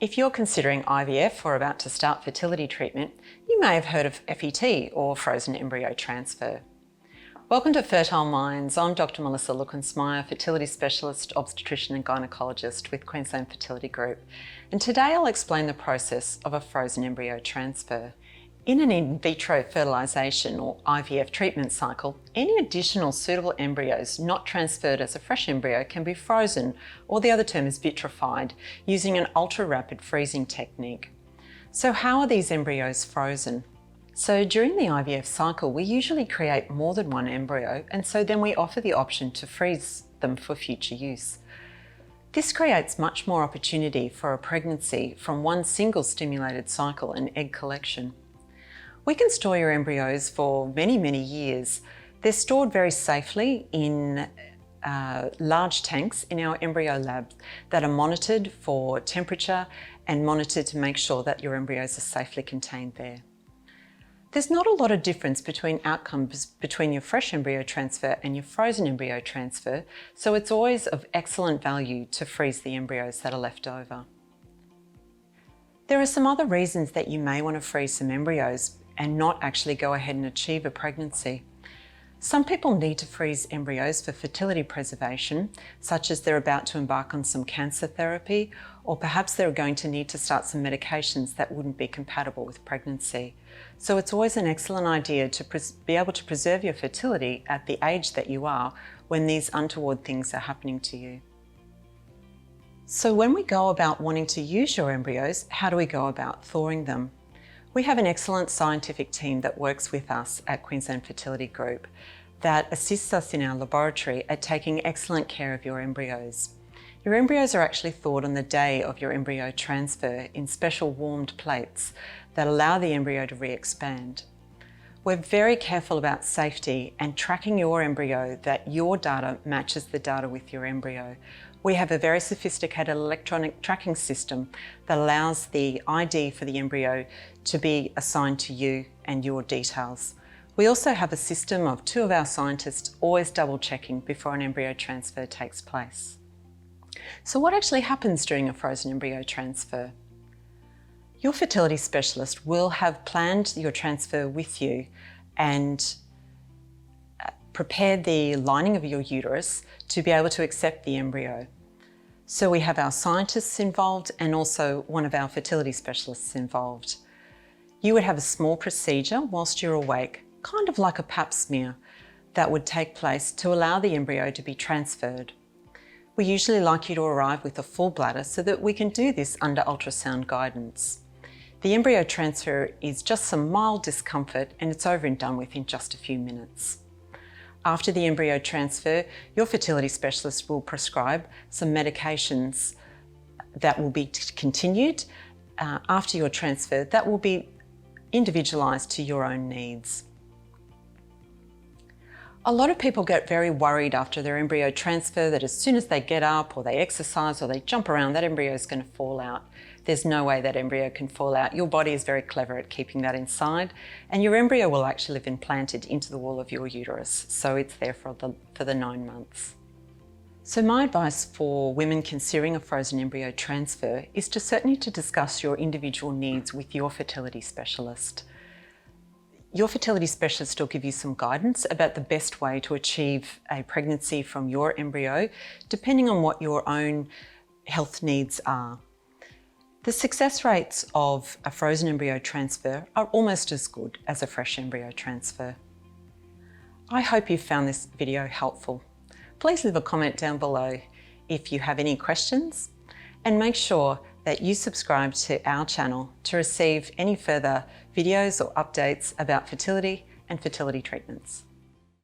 If you're considering IVF or about to start fertility treatment, you may have heard of FET or Frozen Embryo Transfer. Welcome to Fertile Minds. I'm Dr. Melissa Luckensmeyer, fertility specialist, obstetrician and gynaecologist with Queensland Fertility Group. And today I'll explain the process of a frozen embryo transfer. In an in vitro fertilisation or IVF treatment cycle, any additional suitable embryos not transferred as a fresh embryo can be frozen, or the other term is vitrified, using an ultra-rapid freezing technique. So how are these embryos frozen? So during the IVF cycle, we usually create more than one embryo, and so then we offer the option to freeze them for future use. This creates much more opportunity for a pregnancy from one single stimulated cycle and egg collection. We can store your embryos for many years. They're stored very safely in large tanks in our embryo labs that are monitored for temperature and monitored to make sure that your embryos are safely contained there. There's not a lot of difference between outcomes between your fresh embryo transfer and your frozen embryo transfer, so it's always of excellent value to freeze the embryos that are left over. There are some other reasons that you may want to freeze some embryos and not actually go ahead and achieve a pregnancy. Some people need to freeze embryos for fertility preservation, such as they're about to embark on some cancer therapy, or perhaps they're going to need to start some medications that wouldn't be compatible with pregnancy. So it's always an excellent idea to be able to preserve your fertility at the age that you are when these untoward things are happening to you. So when we go about wanting to use your embryos, how do we go about thawing them? We have an excellent scientific team that works with us at Queensland Fertility Group that assists us in our laboratory at taking excellent care of your embryos. Your embryos are actually thawed on the day of your embryo transfer in special warmed plates that allow the embryo to re-expand. We're very careful about safety and tracking your embryo that your data matches the data with your embryo. We have a very sophisticated electronic tracking system that allows the ID for the embryo to be assigned to you and your details. We also have a system of 2 of our scientists always double checking before an embryo transfer takes place. So what actually happens during a frozen embryo transfer? Your fertility specialist will have planned your transfer with you and prepared the lining of your uterus to be able to accept the embryo. So we have our scientists involved and also one of our fertility specialists involved. You would have a small procedure whilst you're awake, kind of like a pap smear, that would take place to allow the embryo to be transferred. We usually like you to arrive with a full bladder so that we can do this under ultrasound guidance. The embryo transfer is just some mild discomfort and it's over and done with in just a few minutes. After the embryo transfer, your fertility specialist will prescribe some medications that will be continued after your transfer that will be individualised to your own needs. A lot of people get very worried after their embryo transfer that as soon as they get up or they exercise or they jump around, that embryo is going to fall out. There's no way that embryo can fall out. Your body is very clever at keeping that inside, and your embryo will actually live implanted into the wall of your uterus, so it's there for the 9 months. So my advice for women considering a frozen embryo transfer is to certainly to discuss your individual needs with your fertility specialist. Your fertility specialist will give you some guidance about the best way to achieve a pregnancy from your embryo, depending on what your own health needs are. The success rates of a frozen embryo transfer are almost as good as a fresh embryo transfer. I hope you found this video helpful. Please leave a comment down below if you have any questions, and make sure that you subscribe to our channel to receive any further videos or updates about fertility and fertility treatments.